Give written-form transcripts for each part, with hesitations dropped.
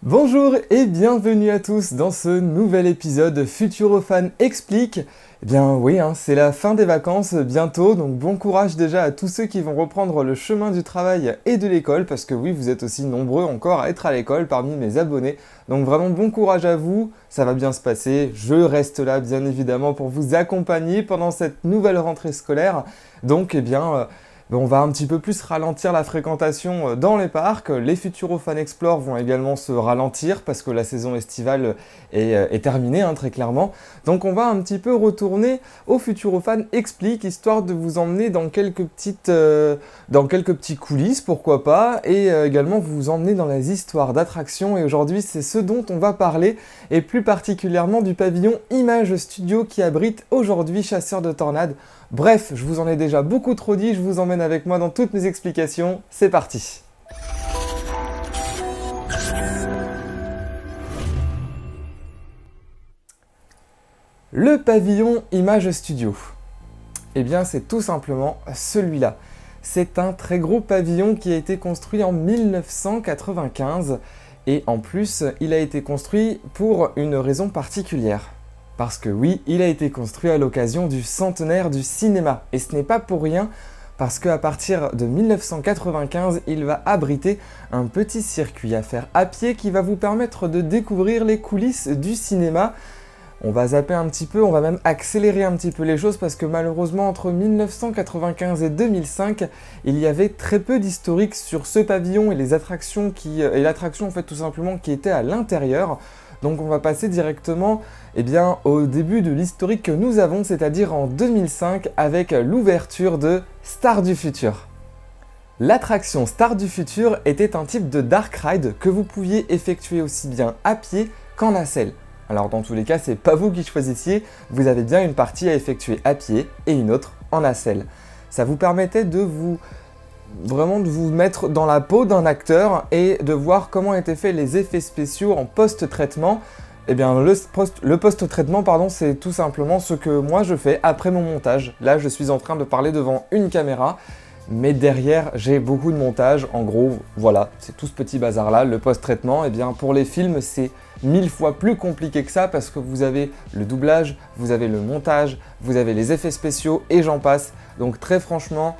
Bonjour et bienvenue à tous dans ce nouvel épisode Futurofan explique. Eh bien oui, c'est la fin des vacances bientôt, donc bon courage déjà à tous ceux qui vont reprendre le chemin du travail et de l'école, parce que oui, vous êtes aussi nombreux encore à être à l'école parmi mes abonnés. Donc vraiment bon courage à vous, ça va bien se passer, je reste là bien évidemment pour vous accompagner pendant cette nouvelle rentrée scolaire. Donc on va un petit peu plus ralentir la fréquentation dans les parcs. Les Futurofan Explore vont également se ralentir parce que la saison estivale est terminée, très clairement. Donc on va un petit peu retourner au Futurofan Explique, histoire de vous emmener dans quelques petits coulisses, pourquoi pas, et également vous emmener dans les histoires d'attractions. Et aujourd'hui, c'est ce dont on va parler, et plus particulièrement du pavillon Image Studio qui abrite aujourd'hui Chasseurs de Tornades. Bref, je vous en ai déjà beaucoup trop dit, je vous emmène avec moi dans toutes mes explications, c'est parti. Le pavillon Image Studio, eh bien c'est tout simplement celui-là. C'est un très gros pavillon qui a été construit en 1995 et en plus il a été construit pour une raison particulière. Parce que oui, il a été construit à l'occasion du centenaire du cinéma. Et ce n'est pas pour rien, parce qu'à partir de 1995, il va abriter un petit circuit à faire à pied qui va vous permettre de découvrir les coulisses du cinéma. On va zapper un petit peu, on va même accélérer un petit peu les choses parce que malheureusement entre 1995 et 2005, il y avait très peu d'historique sur ce pavillon et les attractions et l'attraction en fait tout simplement qui était à l'intérieur. Donc on va passer directement au début de l'historique que nous avons, c'est-à-dire en 2005 avec l'ouverture de Star du Futur. L'attraction Star du Futur était un type de dark ride que vous pouviez effectuer aussi bien à pied qu'en nacelle. Alors dans tous les cas, c'est pas vous qui choisissiez, vous avez bien une partie à effectuer à pied et une autre en nacelle. Ça vous permettait de vous mettre dans la peau d'un acteur et de voir comment étaient faits les effets spéciaux en post-traitement. Eh bien, le post-traitement, c'est tout simplement ce que moi je fais après mon montage. Là, je suis en train de parler devant une caméra, mais derrière, j'ai beaucoup de montage. En gros, voilà, c'est tout ce petit bazar-là. Le post-traitement, pour les films, c'est 1000 fois plus compliqué que ça parce que vous avez le doublage, vous avez le montage, vous avez les effets spéciaux et j'en passe. Donc très franchement,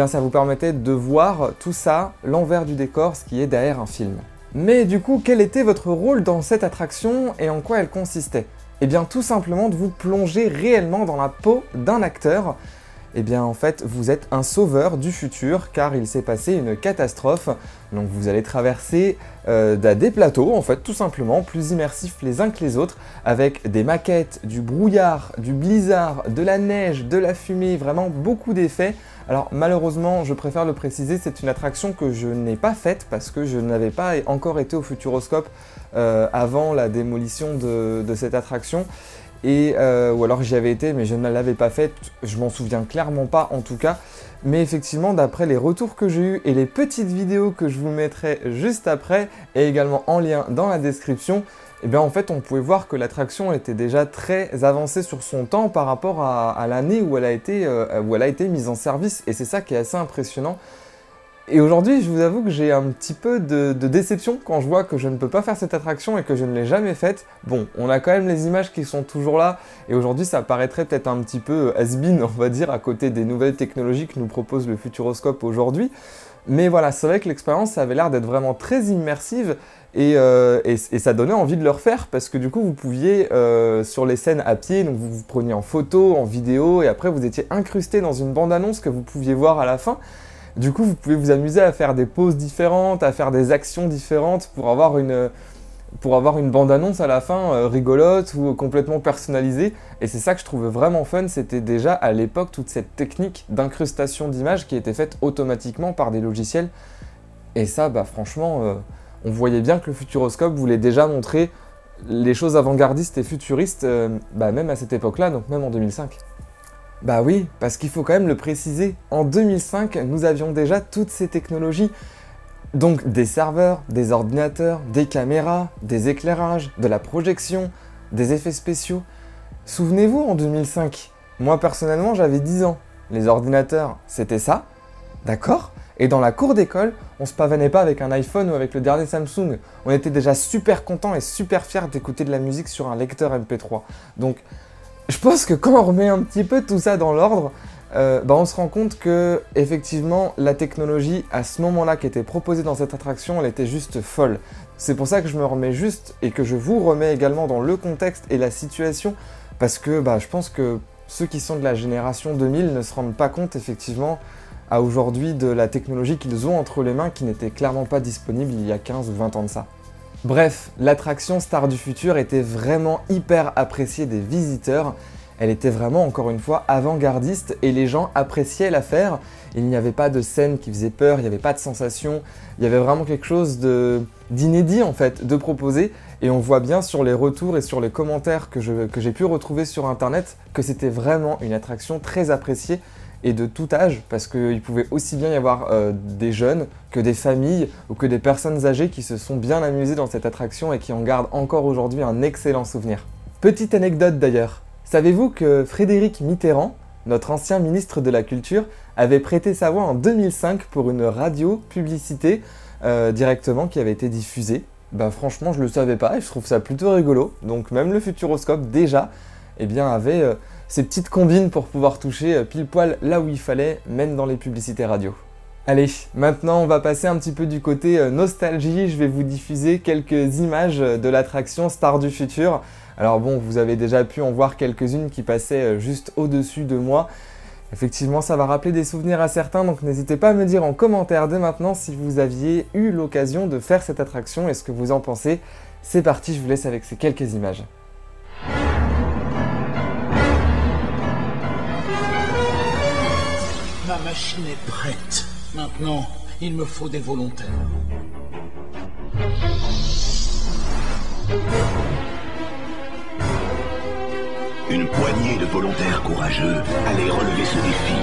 ça vous permettait de voir tout ça, l'envers du décor, ce qui est derrière un film. Mais du coup, quel était votre rôle dans cette attraction et en quoi elle consistait? Tout simplement de vous plonger réellement dans la peau d'un acteur. En fait, vous êtes un sauveur du futur car il s'est passé une catastrophe. Donc vous allez traverser des plateaux, en fait, tout simplement, plus immersifs les uns que les autres, avec des maquettes, du brouillard, du blizzard, de la neige, de la fumée, vraiment beaucoup d'effets. Alors malheureusement, je préfère le préciser, c'est une attraction que je n'ai pas faite parce que je n'avais pas encore été au Futuroscope avant la démolition de cette attraction. Ou alors j'y avais été mais je ne l'avais pas faite, je m'en souviens clairement pas en tout cas. Mais effectivement, d'après les retours que j'ai eus et les petites vidéos que je vous mettrai juste après et également en lien dans la description, en fait on pouvait voir que l'attraction était déjà très avancée sur son temps par rapport à l'année où elle a été mise en service et c'est ça qui est assez impressionnant. Et aujourd'hui, je vous avoue que j'ai un petit peu de déception quand je vois que je ne peux pas faire cette attraction et que je ne l'ai jamais faite. Bon, on a quand même les images qui sont toujours là, et aujourd'hui ça paraîtrait peut-être un petit peu has-been, on va dire, à côté des nouvelles technologies que nous propose le Futuroscope aujourd'hui. Mais voilà, c'est vrai que l'expérience, ça avait l'air d'être vraiment très immersive, et ça donnait envie de le refaire, parce que du coup, vous pouviez, sur les scènes à pied, donc vous vous preniez en photo, en vidéo, et après vous étiez incrusté dans une bande-annonce que vous pouviez voir à la fin. Du coup, vous pouvez vous amuser à faire des poses différentes, à faire des actions différentes pour avoir une bande-annonce à la fin rigolote ou complètement personnalisée. Et c'est ça que je trouvais vraiment fun, c'était déjà à l'époque toute cette technique d'incrustation d'images qui était faite automatiquement par des logiciels. Et ça, franchement, on voyait bien que le Futuroscope voulait déjà montrer les choses avant-gardistes et futuristes, même à cette époque-là, donc même en 2005. Bah oui, parce qu'il faut quand même le préciser, en 2005, nous avions déjà toutes ces technologies. Donc des serveurs, des ordinateurs, des caméras, des éclairages, de la projection, des effets spéciaux. Souvenez-vous, en 2005, moi personnellement j'avais 10 ans. Les ordinateurs, c'était ça, d'accord? Et dans la cour d'école, on se pavanait pas avec un iPhone ou avec le dernier Samsung. On était déjà super contents et super fiers d'écouter de la musique sur un lecteur MP3. Donc je pense que quand on remet un petit peu tout ça dans l'ordre, on se rend compte que effectivement la technologie à ce moment-là qui était proposée dans cette attraction, elle était juste folle. C'est pour ça que je me remets juste et que je vous remets également dans le contexte et la situation, parce que je pense que ceux qui sont de la génération 2000 ne se rendent pas compte effectivement à aujourd'hui de la technologie qu'ils ont entre les mains qui n'était clairement pas disponible il y a 15 ou 20 ans de ça. Bref, l'attraction Star du Futur était vraiment hyper appréciée des visiteurs. Elle était vraiment, encore une fois, avant-gardiste et les gens appréciaient la faire. Il n'y avait pas de scène qui faisait peur, il n'y avait pas de sensation, il y avait vraiment quelque chose d'inédit en fait, de proposer. Et on voit bien sur les retours et sur les commentaires que j'ai pu retrouver sur internet que c'était vraiment une attraction très appréciée et de tout âge, parce qu'il pouvait aussi bien y avoir des jeunes que des familles ou que des personnes âgées qui se sont bien amusées dans cette attraction et qui en gardent encore aujourd'hui un excellent souvenir. Petite anecdote d'ailleurs. Savez-vous que Frédéric Mitterrand, notre ancien ministre de la Culture, avait prêté sa voix en 2005 pour une radio-publicité directement qui avait été diffusée? Franchement, je le savais pas et je trouve ça plutôt rigolo. Donc même le Futuroscope, déjà, avait ces petites combines pour pouvoir toucher pile poil là où il fallait, même dans les publicités radio. Allez, maintenant on va passer un petit peu du côté nostalgie. Je vais vous diffuser quelques images de l'attraction Star du Futur. Alors bon, vous avez déjà pu en voir quelques-unes qui passaient juste au-dessus de moi. Effectivement, ça va rappeler des souvenirs à certains, donc n'hésitez pas à me dire en commentaire dès maintenant si vous aviez eu l'occasion de faire cette attraction et ce que vous en pensez. C'est parti, je vous laisse avec ces quelques images. Ma machine est prête. Maintenant, il me faut des volontaires. Une poignée de volontaires courageux allait relever ce défi.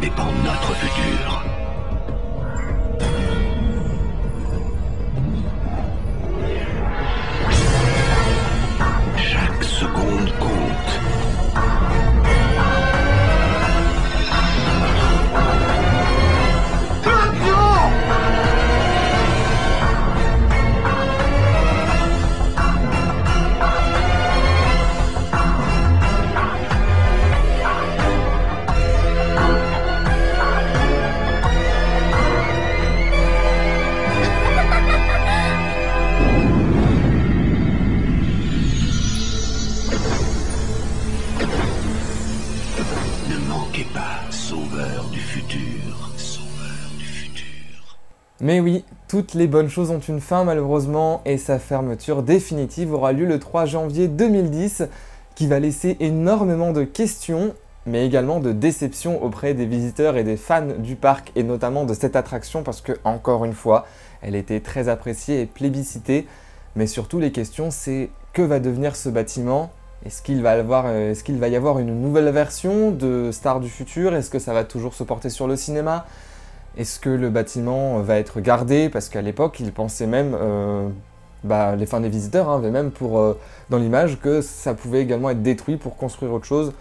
Dépend notre futur. Chaque seconde compte. Sauveur du futur, sauveur du futur. Mais oui, toutes les bonnes choses ont une fin malheureusement et sa fermeture définitive aura lieu le 3 janvier 2010 qui va laisser énormément de questions mais également de déceptions auprès des visiteurs et des fans du parc et notamment de cette attraction parce que, encore une fois, elle était très appréciée et plébiscitée. Mais surtout les questions c'est que va devenir ce bâtiment ? Est-ce qu'il va y avoir une nouvelle version de Star du Futur? Est-ce que ça va toujours se porter sur le cinéma? Est-ce que le bâtiment va être gardé? Parce qu'à l'époque, ils pensaient même, les fans des visiteurs avaient même dans l'image que ça pouvait également être détruit pour construire autre chose.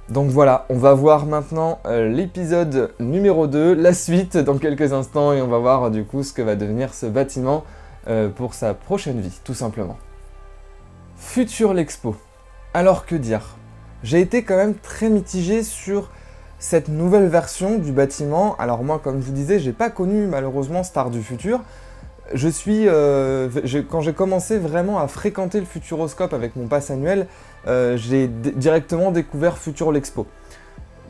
Donc voilà, on va voir maintenant l'épisode numéro 2, la suite dans quelques instants, et on va voir du coup ce que va devenir ce bâtiment pour sa prochaine vie, tout simplement. Futur l'Expo. Alors que dire? J'ai été quand même très mitigé sur cette nouvelle version du bâtiment. Alors moi, comme je vous disais, j'ai pas connu malheureusement Star du Futur. Quand j'ai commencé vraiment à fréquenter le Futuroscope avec mon pass annuel, j'ai directement découvert Future l'Expo.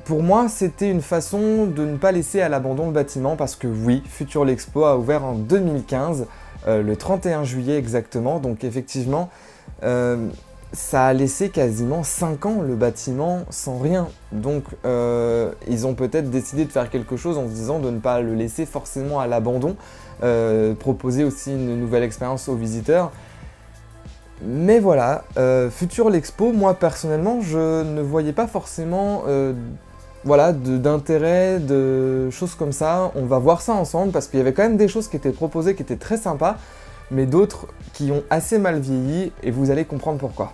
Pour moi, c'était une façon de ne pas laisser à l'abandon le bâtiment parce que oui, Future l'Expo a ouvert en 2015, le 31 juillet exactement, donc effectivement, ça a laissé quasiment 5 ans le bâtiment sans rien. Donc ils ont peut-être décidé de faire quelque chose en se disant de ne pas le laisser forcément à l'abandon, proposer aussi une nouvelle expérience aux visiteurs. Mais voilà, Future l'Expo, moi personnellement, je ne voyais pas forcément voilà, d'intérêt, de choses comme ça. On va voir ça ensemble parce qu'il y avait quand même des choses qui étaient proposées qui étaient très sympas, mais d'autres qui ont assez mal vieilli et vous allez comprendre pourquoi.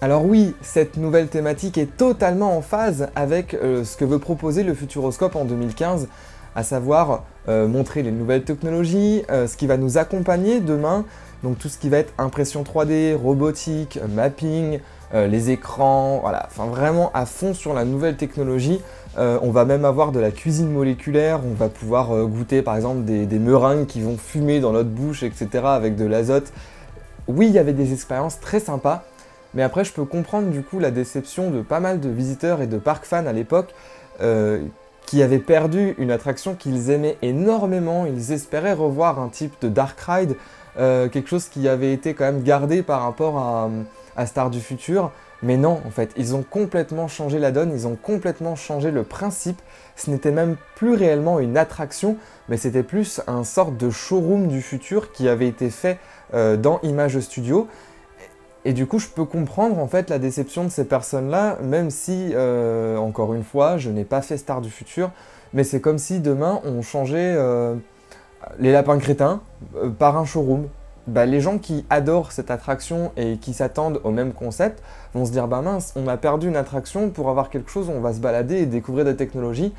Alors oui, cette nouvelle thématique est totalement en phase avec ce que veut proposer le Futuroscope en 2015, à savoir montrer les nouvelles technologies, ce qui va nous accompagner demain, donc tout ce qui va être impression 3D, robotique, mapping, les écrans, voilà, enfin vraiment à fond sur la nouvelle technologie. On va même avoir de la cuisine moléculaire, on va pouvoir goûter par exemple des meringues qui vont fumer dans notre bouche, etc. avec de l'azote. Oui, il y avait des expériences très sympas, mais après je peux comprendre du coup la déception de pas mal de visiteurs et de park fans à l'époque qui avaient perdu une attraction qu'ils aimaient énormément. Ils espéraient revoir un type de dark ride, quelque chose qui avait été quand même gardé par rapport à Star du Futur, mais non, en fait, ils ont complètement changé la donne, ils ont complètement changé le principe. Ce n'était même plus réellement une attraction, mais c'était plus un sorte de showroom du futur qui avait été fait dans Image Studio. Et du coup, je peux comprendre en fait la déception de ces personnes-là, même si, encore une fois, je n'ai pas fait Star du Futur, mais c'est comme si demain on changeait les lapins crétins par un showroom. Bah, les gens qui adorent cette attraction et qui s'attendent au même concept vont se dire bah mince, on a perdu une attraction pour avoir quelque chose où on va se balader et découvrir des technologies.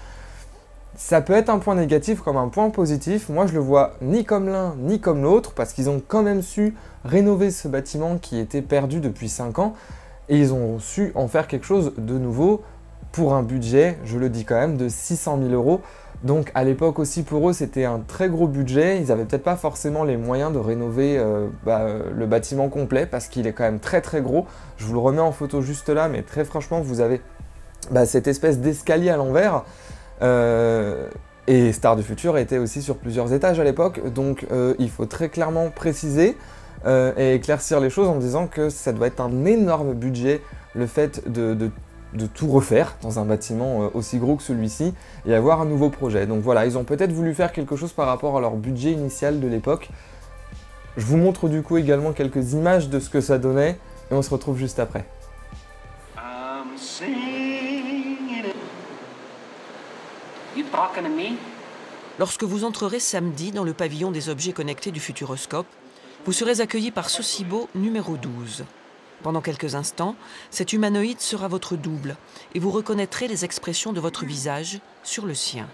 Ça peut être un point négatif comme un point positif. Moi je le vois ni comme l'un ni comme l'autre parce qu'ils ont quand même su rénover ce bâtiment qui était perdu depuis 5 ans et ils ont su en faire quelque chose de nouveau pour un budget, je le dis quand même, de 600 000 €. Donc à l'époque aussi pour eux c'était un très gros budget, ils n'avaient peut-être pas forcément les moyens de rénover le bâtiment complet parce qu'il est quand même très très gros. Je vous le remets en photo juste là, mais très franchement vous avez cette espèce d'escalier à l'envers et Star du Futur était aussi sur plusieurs étages à l'époque, donc il faut très clairement préciser et éclaircir les choses en disant que ça doit être un énorme budget le fait de tout refaire dans un bâtiment aussi gros que celui-ci et avoir un nouveau projet. Donc voilà, ils ont peut-être voulu faire quelque chose par rapport à leur budget initial de l'époque. Je vous montre du coup également quelques images de ce que ça donnait et on se retrouve juste après. Lorsque vous entrerez samedi dans le pavillon des objets connectés du Futuroscope, vous serez accueilli par Sosibo numéro 12. Pendant quelques instants, cet humanoïde sera votre double et vous reconnaîtrez les expressions de votre visage sur le sien.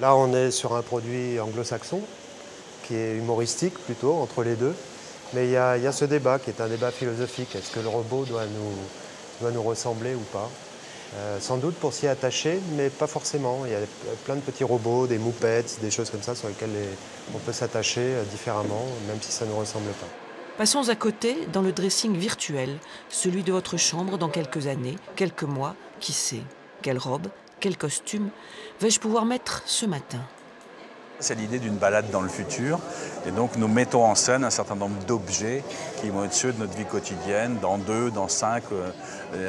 Là, on est sur un produit anglo-saxon qui est humoristique plutôt, entre les deux. Mais il y a ce débat qui est un débat philosophique. Est-ce que le robot doit nous ressembler ou pas? Sans doute pour s'y attacher, mais pas forcément. Il y a plein de petits robots, des moupettes, des choses comme ça sur lesquelles on peut s'attacher différemment, même si ça ne nous ressemble pas. Passons à côté dans le dressing virtuel, celui de votre chambre dans quelques années, quelques mois, qui sait. Quelle robe, quel costume vais-je pouvoir mettre ce matin? C'est l'idée d'une balade dans le futur et donc nous mettons en scène un certain nombre d'objets qui vont être ceux de notre vie quotidienne dans 2, dans 5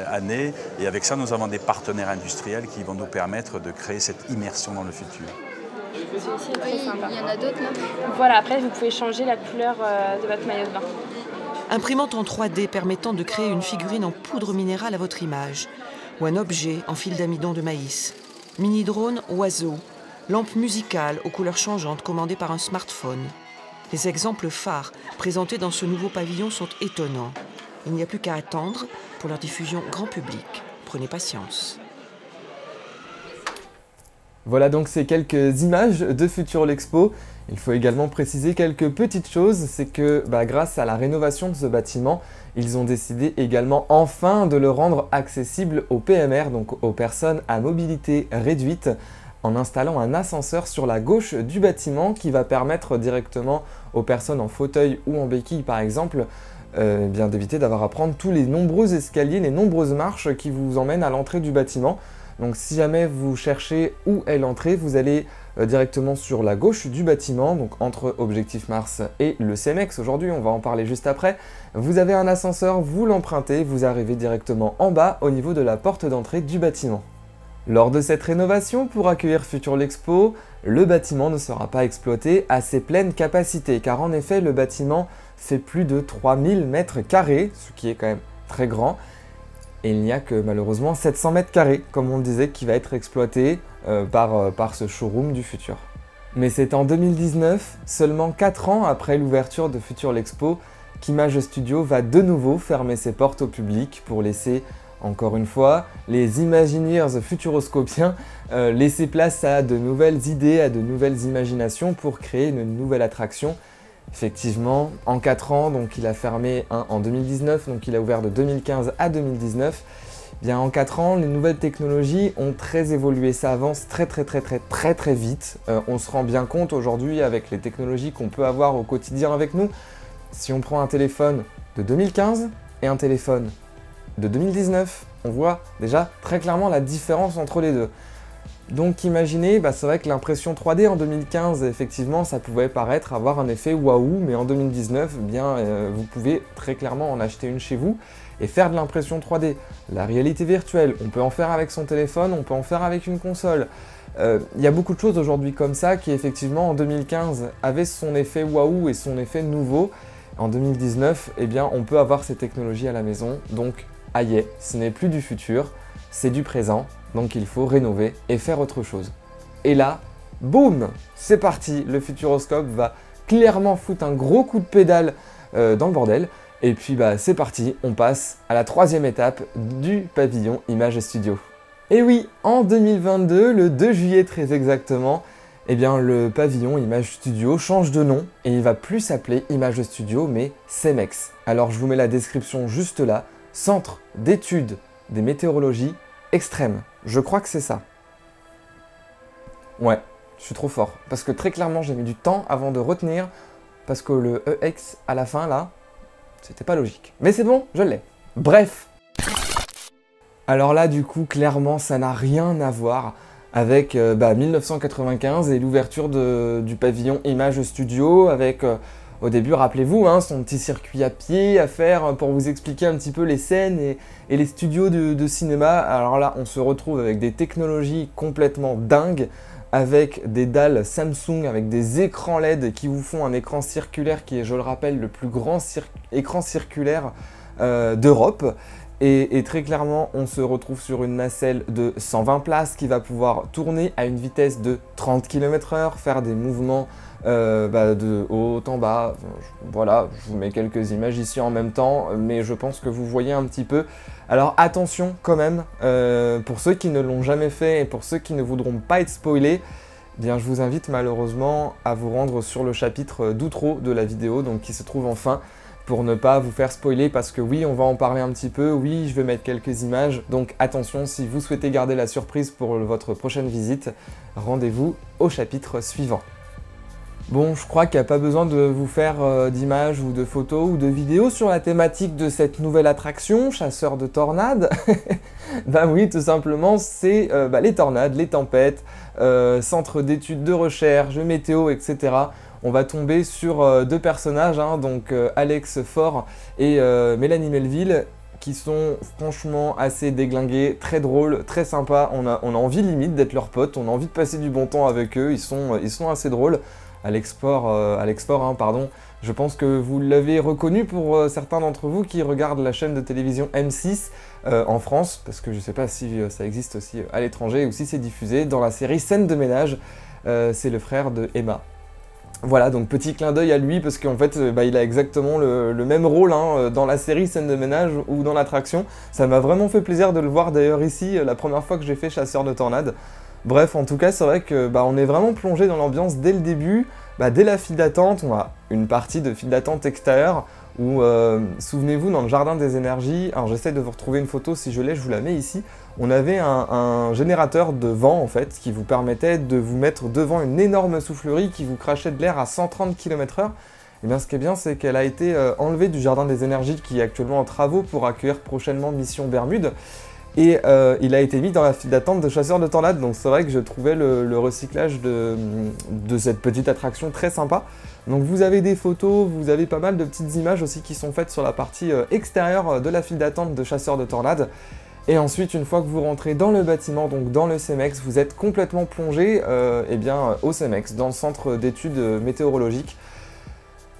années et avec ça nous avons des partenaires industriels qui vont nous permettre de créer cette immersion dans le futur. Celui-ci est très sympa. Il y en a d'autres là. Voilà, après vous pouvez changer la couleur de votre maillot de bain. Imprimante en 3D permettant de créer une figurine en poudre minérale à votre image ou un objet en fil d'amidon de maïs. Mini-drone oiseau. Lampe musicale aux couleurs changeantes commandée par un smartphone. Les exemples phares présentés dans ce nouveau pavillon sont étonnants. Il n'y a plus qu'à attendre pour leur diffusion grand public. Prenez patience. Voilà donc ces quelques images de Future l'Expo. Il faut également préciser quelques petites choses, c'est que grâce à la rénovation de ce bâtiment, ils ont décidé également enfin de le rendre accessible aux PMR, donc aux personnes à mobilité réduite, en installant un ascenseur sur la gauche du bâtiment qui va permettre directement aux personnes en fauteuil ou en béquille par exemple bien d'éviter d'avoir à prendre tous les nombreux escaliers, les nombreuses marches qui vous emmènent à l'entrée du bâtiment. Donc si jamais vous cherchez où est l'entrée, vous allez directement sur la gauche du bâtiment, donc entre Objectif Mars et le CEMEX aujourd'hui, on va en parler juste après. Vous avez un ascenseur, vous l'empruntez, vous arrivez directement en bas au niveau de la porte d'entrée du bâtiment. Lors de cette rénovation, pour accueillir Future l'Expo, le bâtiment ne sera pas exploité à ses pleines capacités, car en effet le bâtiment fait plus de 3000 mètres carrés, ce qui est quand même très grand, et il n'y a que malheureusement 700 mètres carrés, comme on le disait, qui va être exploité par ce showroom du futur. Mais c'est en 2019, seulement 4 ans après l'ouverture de Future l'Expo, qu'Image Studio va de nouveau fermer ses portes au public pour laisser, encore une fois, les Imagineers futuroscopiens laisser place à de nouvelles idées, à de nouvelles imaginations pour créer une nouvelle attraction. Effectivement, en 4 ans, donc il a fermé en 2019, donc il a ouvert de 2015 à 2019. Bien en 4 ans, les nouvelles technologies ont très évolué, ça avance très vite. On se rend bien compte aujourd'hui avec les technologies qu'on peut avoir au quotidien avec nous. Si on prend un téléphone de 2015 et un téléphone de 2019, on voit déjà très clairement la différence entre les deux. Donc imaginez, c'est vrai que l'impression 3D en 2015, effectivement, ça pouvait paraître avoir un effet waouh, mais en 2019, vous pouvez très clairement en acheter une chez vous et faire de l'impression 3D. La réalité virtuelle, on peut en faire avec son téléphone, on peut en faire avec une console. Il y a beaucoup de choses aujourd'hui comme ça qui, effectivement, en 2015, avaient son effet waouh et son effet nouveau. En 2019, on peut avoir ces technologies à la maison, donc aïe, ce n'est plus du futur, c'est du présent. Donc il faut rénover et faire autre chose. Et là, boum, c'est parti, le Futuroscope va clairement foutre un gros coup de pédale dans le bordel. Et puis c'est parti, on passe à la 3e étape du pavillon Image Studio. Et oui, en 2022, le 2 juillet très exactement, le pavillon Image Studio change de nom et il va plus s'appeler Image Studio mais CEMEX. Alors je vous mets la description juste là, Centre d'études des météorologies extrêmes. Je crois que c'est ça. Ouais, je suis trop fort. Parce que très clairement, j'ai mis du temps avant de retenir. Parce que le EX à la fin, là, c'était pas logique. Mais c'est bon, je l'ai. Bref. Alors là, du coup, clairement, ça n'a rien à voir avec 1995 et l'ouverture du pavillon Image Studio avec... Au début, rappelez-vous, son petit circuit à pied à faire pour vous expliquer un petit peu les scènes et les studios de cinéma. Alors là, on se retrouve avec des technologies complètement dingues, avec des dalles Samsung, avec des écrans LED qui vous font un écran circulaire qui est, je le rappelle, le plus grand écran circulaire d'Europe. Et très clairement, on se retrouve sur une nacelle de 120 places qui va pouvoir tourner à une vitesse de 30 km/h, faire des mouvements de haut en bas. Voilà, je vous mets quelques images ici en même temps, mais je pense que vous voyez un petit peu. Alors attention quand même, pour ceux qui ne l'ont jamais fait et pour ceux qui ne voudront pas être spoilés, je vous invite malheureusement à vous rendre sur le chapitre d'outro de la vidéo, donc qui se trouve en fin, pour ne pas vous faire spoiler, parce que oui, on va en parler un petit peu, oui, je vais mettre quelques images, donc attention, si vous souhaitez garder la surprise pour votre prochaine visite, rendez-vous au chapitre suivant. Bon, je crois qu'il n'y a pas besoin de vous faire d'images ou de photos ou de vidéos sur la thématique de cette nouvelle attraction, chasseur de tornades. Oui, tout simplement, c'est les tornades, les tempêtes, centre d'études de recherche, météo, etc. On va tomber sur deux personnages, donc Alex Faure et Mélanie Melville, qui sont franchement assez déglingués, très drôles, très sympas. On a envie limite d'être leurs potes, on a envie de passer du bon temps avec eux, ils sont assez drôles. Alex Faure, pardon, je pense que vous l'avez reconnu pour certains d'entre vous qui regardent la chaîne de télévision M6 en France, parce que je ne sais pas si ça existe aussi à l'étranger ou si c'est diffusé, dans la série Scène de ménage, c'est le frère de Emma. Voilà, donc petit clin d'œil à lui, parce qu'en fait, il a exactement le même rôle dans la série Scène de ménage ou dans l'attraction. Ça m'a vraiment fait plaisir de le voir d'ailleurs ici, la première fois que j'ai fait Chasseur de tornades. Bref, en tout cas, c'est vrai que on est vraiment plongé dans l'ambiance dès le début. Dès la file d'attente, on a une partie de file d'attente extérieure où, souvenez-vous, dans le jardin des énergies, alors j'essaie de vous retrouver une photo, si je l'ai, je vous la mets ici, on avait un générateur de vent, en fait, qui vous permettait de vous mettre devant une énorme soufflerie qui vous crachait de l'air à 130 km/h. Et bien, ce qui est bien, c'est qu'elle a été enlevée du jardin des énergies, qui est actuellement en travaux pour accueillir prochainement Mission Bermude. Et il a été mis dans la file d'attente de Chasseurs de Tornades, donc c'est vrai que je trouvais le recyclage de cette petite attraction très sympa. Donc vous avez des photos, vous avez pas mal de petites images aussi qui sont faites sur la partie extérieure de la file d'attente de Chasseurs de Tornades. Et ensuite, une fois que vous rentrez dans le bâtiment, donc dans le CEMEX, vous êtes complètement plongé au CEMEX, dans le centre d'études météorologiques.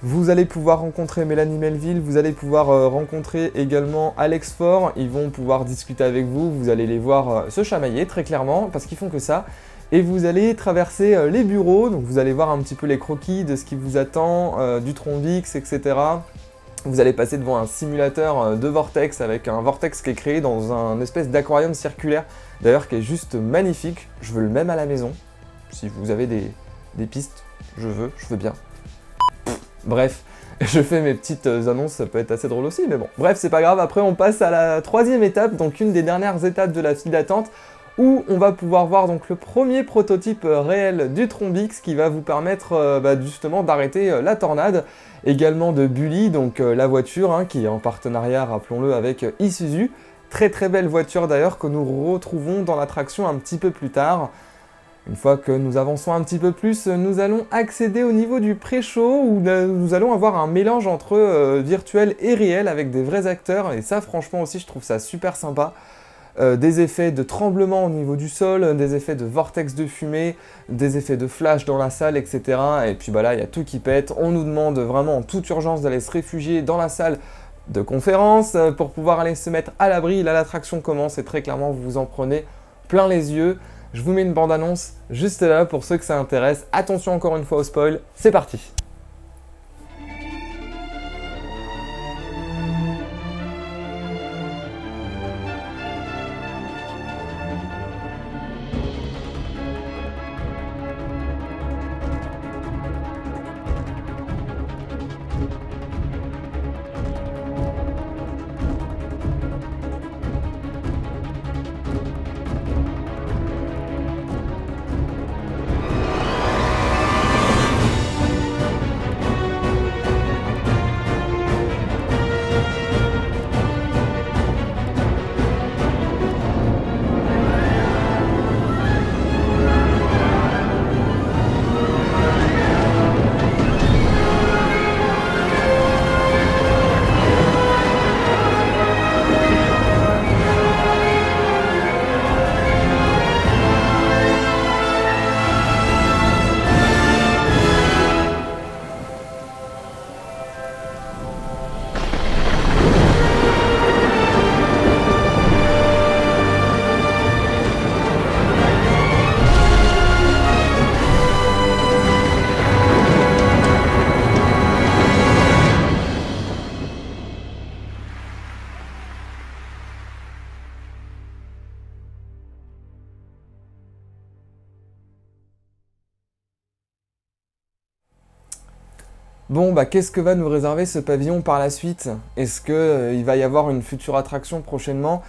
Vous allez pouvoir rencontrer Mélanie Melville, vous allez pouvoir rencontrer également Alex Faure, ils vont pouvoir discuter avec vous, vous allez les voir se chamailler très clairement, parce qu'ils font que ça. Et vous allez traverser les bureaux, donc vous allez voir un petit peu les croquis de ce qui vous attend, du Trombix, etc. Vous allez passer devant un simulateur de vortex avec un vortex qui est créé dans un espèce d'aquarium circulaire, d'ailleurs qui est juste magnifique. Je veux le même à la maison. Si vous avez des pistes, je veux bien. Bref, je fais mes petites annonces, ça peut être assez drôle aussi, mais bon. Bref, c'est pas grave, après on passe à la troisième étape, donc une des dernières étapes de la file d'attente, où on va pouvoir voir donc le premier prototype réel du Trombix qui va vous permettre justement d'arrêter la tornade, également de Bully, donc la voiture qui est en partenariat, rappelons-le, avec Isuzu. Très très belle voiture d'ailleurs que nous retrouvons dans l'attraction un petit peu plus tard. Une fois que nous avançons un petit peu plus, nous allons accéder au niveau du pré-show où nous allons avoir un mélange entre virtuel et réel avec des vrais acteurs, et ça franchement aussi je trouve ça super sympa. Des effets de tremblement au niveau du sol, des effets de vortex de fumée, des effets de flash dans la salle, etc. Et puis là, il y a tout qui pète. On nous demande vraiment en toute urgence d'aller se réfugier dans la salle de conférence pour pouvoir aller se mettre à l'abri. Là, l'attraction commence et très clairement, vous vous en prenez plein les yeux. Je vous mets une bande-annonce juste là pour ceux que ça intéresse. Attention encore une fois au spoil, c'est parti! Bon, qu'est-ce que va nous réserver ce pavillon par la suite? Est-ce qu'il va y avoir une future attraction prochainement?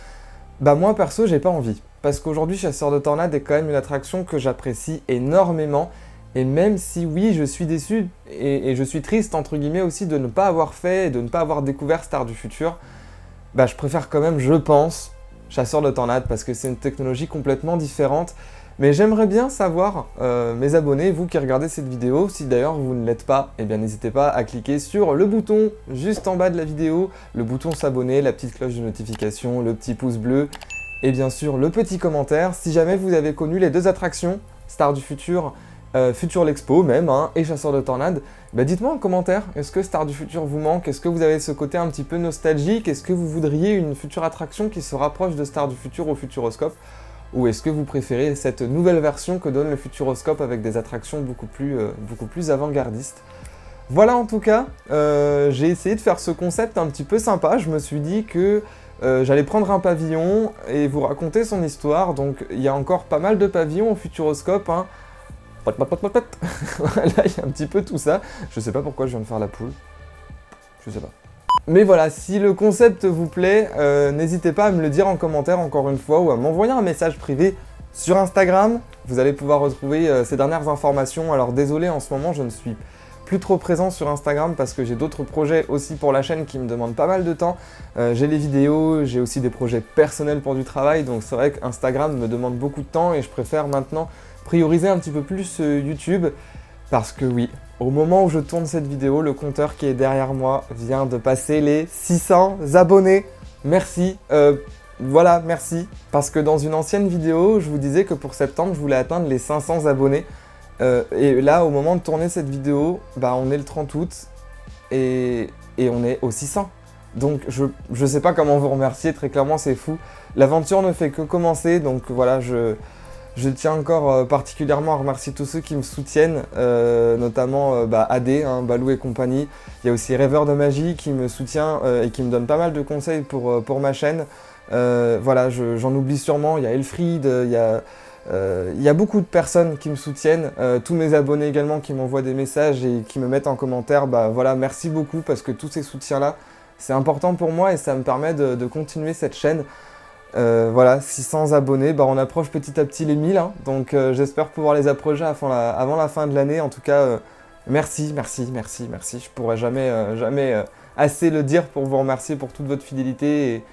Moi, perso, j'ai pas envie. Parce qu'aujourd'hui, Chasseurs de Tornades est quand même une attraction que j'apprécie énormément. Et même si, oui, je suis déçu et je suis triste, entre guillemets, aussi de ne pas avoir fait et de ne pas avoir découvert Star du Futur, je préfère quand même, je pense, Chasseurs de Tornades parce que c'est une technologie complètement différente. Mais j'aimerais bien savoir, mes abonnés, vous qui regardez cette vidéo, si d'ailleurs vous ne l'êtes pas, n'hésitez pas à cliquer sur le bouton juste en bas de la vidéo, le bouton s'abonner, la petite cloche de notification, le petit pouce bleu, et bien sûr le petit commentaire. Si jamais vous avez connu les deux attractions, Star du Futur, Future l'Expo même, et Chasseurs de Tornades, dites-moi en commentaire, est-ce que Star du Futur vous manque? Est-ce que vous avez ce côté un petit peu nostalgique? Est-ce que vous voudriez une future attraction qui se rapproche de Star du Futur au Futuroscope? Ou est-ce que vous préférez cette nouvelle version que donne le Futuroscope avec des attractions beaucoup plus avant-gardistes? Voilà, en tout cas, j'ai essayé de faire ce concept un petit peu sympa. Je me suis dit que j'allais prendre un pavillon et vous raconter son histoire. Donc il y a encore pas mal de pavillons au Futuroscope. Là, il y a un petit peu tout ça. Je sais pas pourquoi je viens de faire la poule. Je sais pas. Mais voilà, si le concept vous plaît, n'hésitez pas à me le dire en commentaire encore une fois ou à m'envoyer un message privé sur Instagram. Vous allez pouvoir retrouver ces dernières informations. Alors désolé, en ce moment je ne suis plus trop présent sur Instagram parce que j'ai d'autres projets aussi pour la chaîne qui me demandent pas mal de temps. J'ai les vidéos, j'ai aussi des projets personnels pour du travail, donc c'est vrai qu'Instagram me demande beaucoup de temps et je préfère maintenant prioriser un petit peu plus YouTube parce que oui, au moment où je tourne cette vidéo, le compteur qui est derrière moi vient de passer les 600 abonnés. Merci, voilà, merci. Parce que dans une ancienne vidéo, je vous disais que pour septembre, je voulais atteindre les 500 abonnés. Et là, au moment de tourner cette vidéo, bah, on est le 30 août et on est aux 600. Donc je sais pas comment vous remercier, très clairement c'est fou. L'aventure ne fait que commencer, donc voilà, je tiens encore particulièrement à remercier tous ceux qui me soutiennent, notamment AD, hein, Balou et compagnie. Il y a aussi Rêveur de Magie qui me soutient et qui me donne pas mal de conseils pour ma chaîne. Voilà, j'en oublie sûrement, il y a Elfried, il y a beaucoup de personnes qui me soutiennent, tous mes abonnés également qui m'envoient des messages et qui me mettent en commentaire. Bah voilà, merci beaucoup parce que tous ces soutiens-là, c'est important pour moi et ça me permet de continuer cette chaîne. Voilà, 600 abonnés, bah on approche petit à petit les 1000, hein, donc j'espère pouvoir les approcher avant la fin de l'année. En tout cas, merci, merci, merci, merci. Je pourrais jamais assez le dire pour vous remercier pour toute votre fidélité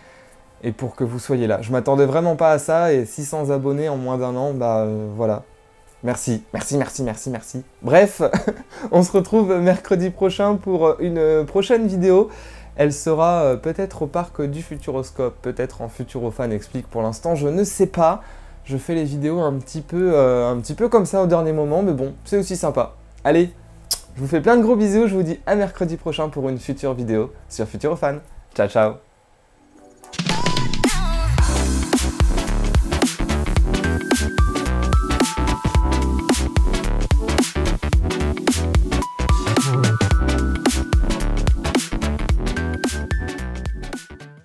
et pour que vous soyez là. Je m'attendais vraiment pas à ça et 600 abonnés en moins d'un an, bah voilà. Merci, merci, merci, merci, merci. Bref, on se retrouve mercredi prochain pour une prochaine vidéo. Elle sera peut-être au parc du Futuroscope, peut-être en Futurofan Explique. Pour l'instant, je ne sais pas. Je fais les vidéos un petit peu comme ça au dernier moment, mais bon, c'est aussi sympa. Allez, je vous fais plein de gros bisous. Je vous dis à mercredi prochain pour une future vidéo sur Futurofan. Ciao, ciao.